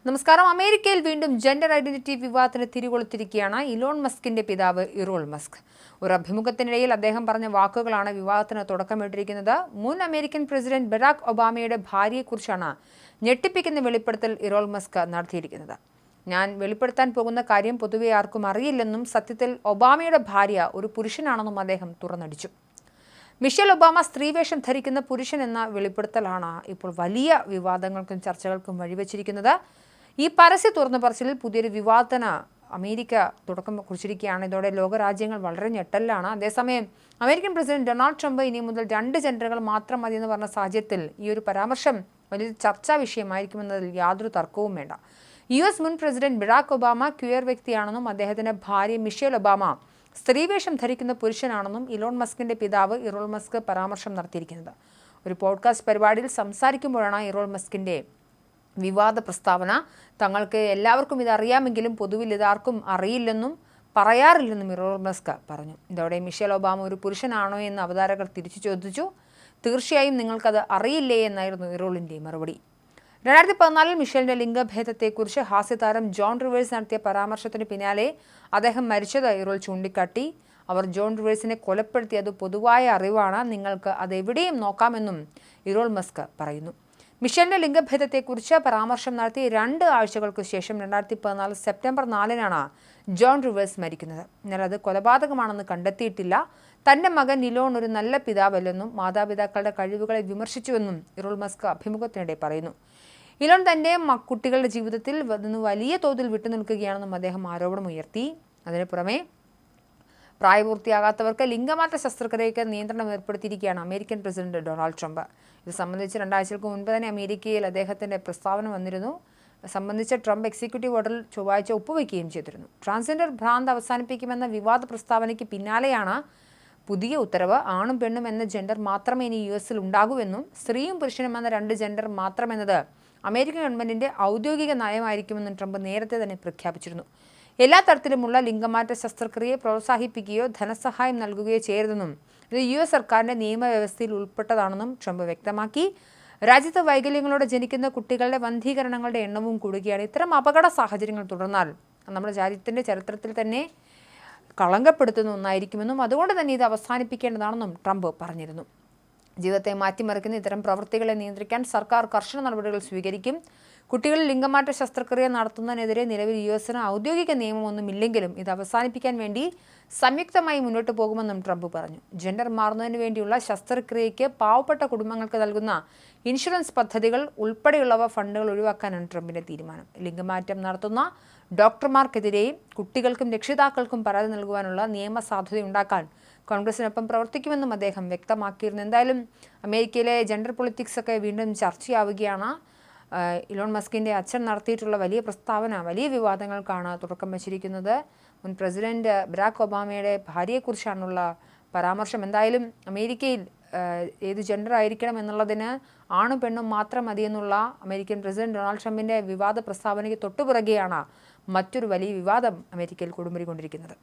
നമസ്കാരം. അമേരിക്കയിൽ വീണ്ടും ജെൻഡർ ഐഡന്റിറ്റി വിവാദത്തിന് തിരികൊളുത്തിരിക്കുകയാണ് ഇലോൺ മസ്കിന്റെ പിതാവ് ഇറോൾ മസ്ക്. ഒരു അഭിമുഖത്തിനിടയിൽ അദ്ദേഹം പറഞ്ഞ വാക്കുകളാണ് വിവാദത്തിന് തുടക്കമിട്ടിരിക്കുന്നത്. മുൻ അമേരിക്കൻ പ്രസിഡന്റ് ബരാക് ഒബാമയുടെ ഭാര്യയെക്കുറിച്ചാണ് ഞെട്ടിപ്പിക്കുന്ന വെളിപ്പെടുത്തൽ ഇറോൾ മസ്ക് നടത്തിയിരിക്കുന്നത്. ഞാൻ വെളിപ്പെടുത്താൻ പോകുന്ന കാര്യം പൊതുവെ ആർക്കും അറിയില്ലെന്നും സത്യത്തിൽ ഒബാമയുടെ ഭാര്യ ഒരു പുരുഷനാണെന്നും അദ്ദേഹം തുറന്നടിച്ചു. മിഷേൽ ഒബാമ സ്ത്രീവേഷം ധരിക്കുന്ന പുരുഷൻ എന്ന വെളിപ്പെടുത്തലാണ് ഇപ്പോൾ വലിയ വിവാദങ്ങൾക്കും ചർച്ചകൾക്കും വഴിവെച്ചിരിക്കുന്നത്. ഈ പരസ്യ തുറന്നു പറച്ചിലിൽ പുതിയൊരു വിവാദത്തിന് അമേരിക്ക തുടക്കം കുറിച്ചിരിക്കുകയാണ്. ഇതോടെ ലോകരാജ്യങ്ങൾ വളരെ ഞെട്ടലിലാണ്. അതേസമയം അമേരിക്കൻ പ്രസിഡന്റ് ഡൊണാൾഡ് ട്രംപ് ഇനി മുതൽ 2 ജെൻഡറുകൾ മാത്രം മതിയെന്ന് പറഞ്ഞ സാഹചര്യത്തിൽ ഈ ഒരു പരാമർശം വലിയ ചർച്ചാ വിഷയമായിരിക്കുമെന്നതിൽ യാതൊരു തർക്കവും വേണ്ട. US മുൻ പ്രസിഡന്റ് ബരാക് ഒബാമ ക്യൂയർ വ്യക്തിയാണെന്നും അദ്ദേഹത്തിന്റെ ഭാര്യ മിഷേൽ ഒബാമ സ്ത്രീവേഷം ധരിക്കുന്ന പുരുഷനാണെന്നും ഇലോൺ മസ്കിന്റെ പിതാവ് ഇറോൾ മസ്ക് പരാമർശം നടത്തിയിരിക്കുന്നത്. ഒരു പോഡ്കാസ്റ്റ് പരിപാടിയിൽ സംസാരിക്കുമ്പോഴാണ് ഇറോൾ മസ്കിന്റെ വിവാദ പ്രസ്താവന. തങ്ങൾക്ക് എല്ലാവർക്കും ഇതറിയാമെങ്കിലും പൊതുവിൽ ഇതാർക്കും അറിയില്ലെന്നും പറയാറില്ലെന്നും ഇറോൾ മസ്ക് പറഞ്ഞു. ഇതോടെ മിഷേൽ ഒബാമ ഒരു പുരുഷനാണോ എന്ന് അവതാരകർ തിരിച്ചു ചോദിച്ചു. തീർച്ചയായും നിങ്ങൾക്കത് അറിയില്ലേ എന്നായിരുന്നു ഇറോളിന്റെ മറുപടി. 2014 മിഷേലിന്റെ ലിംഗഭേദത്തെക്കുറിച്ച് ഹാസ്യതാരം ജോൺ റിവേഴ്സ് നടത്തിയ പരാമർശത്തിന് പിന്നാലെ അദ്ദേഹം മരിച്ചത് ഇറോൾ ചൂണ്ടിക്കാട്ടി. അവർ ജോൺ റിവേഴ്സിനെ കൊലപ്പെടുത്തിയത് പൊതുവായ അറിവാണ്, നിങ്ങൾക്ക് അതെവിടെയും നോക്കാമെന്നും ഇറോൾ മസ്ക് പറയുന്നു. മിഷേലിന്റെ ലിംഗഭേദത്തെക്കുറിച്ച് പരാമർശം നടത്തി 2 ആഴ്ചകൾക്ക് ശേഷം 2014 സെപ്റ്റംബർ 4-നാണ് ജോൺ റിവേഴ്സ് മരിക്കുന്നത്. എന്നാൽ അത് കൊലപാതകമാണെന്ന് കണ്ടെത്തിയിട്ടില്ല. തന്റെ മകൻ ഇലോൺ ഒരു നല്ല പിതാവല്ലെന്നും മാതാപിതാക്കളുടെ കഴിവുകളെ വിമർശിച്ചുവെന്നും ഇറോൾ മസ്ക് അഭിമുഖത്തിനിടെ പറയുന്നു. ഇലോൺ തന്റെ കുട്ടികളുടെ ജീവിതത്തിൽ നിന്ന് വലിയ തോതിൽ വിട്ടുനിൽക്കുകയാണെന്നും അദ്ദേഹം ആരോപണമുയർത്തി. അതിനു പുറമെ പ്രായപൂർത്തിയാകാത്തവർക്ക് ലിംഗമാറ്റ ശസ്ത്രക്രിയയ്ക്ക് നിയന്ത്രണം ഏർപ്പെടുത്തിയിരിക്കുകയാണ് അമേരിക്കൻ പ്രസിഡന്റ് ഡൊണാൾഡ് ട്രംപ്. ഇത് സംബന്ധിച്ച് 2 ആഴ്ചകൾക്ക് മുൻപ് തന്നെ അമേരിക്കയിൽ അദ്ദേഹത്തിന്റെ പ്രസ്താവന വന്നിരുന്നു. സംബന്ധിച്ച ട്രംപ് എക്സിക്യൂട്ടീവ് ഓർഡറിൽ ചൊവ്വാഴ്ച ഒപ്പുവയ്ക്കുകയും ചെയ്തിരുന്നു. ട്രാൻസ്ജെൻഡർ ഭ്രാന്ത് അവസാനിപ്പിക്കുമെന്ന വിവാദ പ്രസ്താവനയ്ക്ക് പിന്നാലെയാണ് പുതിയ ഉത്തരവ്. ആണും പെണ്ണും എന്ന ജെൻഡർ മാത്രമേ ഇനി US ഉണ്ടാകൂവെന്നും സ്ത്രീയും പുരുഷനും എന്ന 2 ജെൻഡർ മാത്രമെന്നത് അമേരിക്കൻ ഗവൺമെന്റിന്റെ ഔദ്യോഗിക നയമായിരിക്കുമെന്നും ട്രംപ് നേരത്തെ തന്നെ പ്രഖ്യാപിച്ചിരുന്നു. എല്ലാ തരത്തിലുമുള്ള ലിംഗമാറ്റ ശസ്ത്രക്രിയയെ പ്രോത്സാഹിപ്പിക്കുകയോ ധനസഹായം നൽകുകയോ ചെയ്യരുതെന്നും ഇത് US സർക്കാരിന്റെ നിയമവ്യവസ്ഥയിൽ ഉൾപ്പെട്ടതാണെന്നും ട്രംപ് വ്യക്തമാക്കി. രാജ്യത്ത് വൈകല്യങ്ങളോടെ ജനിക്കുന്ന കുട്ടികളുടെ വന്ധീകരണങ്ങളുടെ എണ്ണവും കൂടുകയാണ്. ഇത്തരം അപകട സാഹചര്യങ്ങൾ തുടർന്നാൽ നമ്മുടെ രാജ്യത്തിന്റെ ചരിത്രത്തിൽ തന്നെ കളങ്കപ്പെടുത്തുന്ന ഒന്നായിരിക്കുമെന്നും അതുകൊണ്ട് തന്നെ ഇത് അവസാനിപ്പിക്കേണ്ടതാണെന്നും ട്രംപ് പറഞ്ഞിരുന്നു. ജീവിതത്തെ മാറ്റിമറിക്കുന്ന ഇത്തരം പ്രവൃത്തികളെ നിയന്ത്രിക്കാൻ സർക്കാർ കർശന നടപടികൾ സ്വീകരിക്കും. കുട്ടികളിൽ ലിംഗമാറ്റ ശസ്ത്രക്രിയ നടത്തുന്നതിനെതിരെ നിലവിൽ USന് ഔദ്യോഗിക നിയമമൊന്നുമില്ലെങ്കിലും ഇത് അവസാനിപ്പിക്കാൻ വേണ്ടി സംയുക്തമായി മുന്നോട്ട് പോകുമെന്നും ട്രംപ് പറഞ്ഞു. ജെൻഡർ മാറുന്നതിന് വേണ്ടിയുള്ള ശസ്ത്രക്രിയയ്ക്ക് പാവപ്പെട്ട കുടുംബങ്ങൾക്ക് നൽകുന്ന ഇൻഷുറൻസ് പദ്ധതികൾ ഉൾപ്പെടെയുള്ളവ ഫണ്ടുകൾ ഒഴിവാക്കാനാണ് ട്രംപിന്റെ തീരുമാനം. ലിംഗമാറ്റം നടത്തുന്ന ഡോക്ടർമാർക്കെതിരെയും കുട്ടികൾക്കും രക്ഷിതാക്കൾക്കും പരാതി നൽകുവാനുള്ള നിയമസാധുതയുണ്ടാക്കാൻ കോൺഗ്രസിനൊപ്പം പ്രവർത്തിക്കുമെന്നും അദ്ദേഹം വ്യക്തമാക്കിയിരുന്നു. എന്തായാലും അമേരിക്കയിലെ ജെൻഡർ പൊളിറ്റിക്സ് ഒക്കെ വീണ്ടും ചർച്ചയാവുകയാണ്. ഇലോൺ മസ്കിന്റെ അച്ഛൻ നടത്തിയിട്ടുള്ള വലിയ പ്രസ്താവന വലിയ വിവാദങ്ങൾക്കാണ് തുടക്കം വച്ചിരിക്കുന്നത്. മുൻ പ്രസിഡന്റ് ബരാക് ഒബാമയുടെ ഭാര്യയെക്കുറിച്ചാണുള്ള പരാമർശം. എന്തായാലും അമേരിക്കയിൽ ഏത് ജെൻഡർ ആയിരിക്കണം എന്നുള്ളതിന് ആണും പെണ്ണും മാത്രം മതിയെന്നുള്ള അമേരിക്കൻ പ്രസിഡന്റ് ഡൊണാൾഡ് ട്രംപിന്റെ വിവാദ പ്രസ്താവനയ്ക്ക് തൊട്ടുപിറകെയാണ് മറ്റൊരു വലിയ വിവാദം അമേരിക്കയിൽ കൊടുമുടി കൊണ്ടിരിക്കുന്നത്.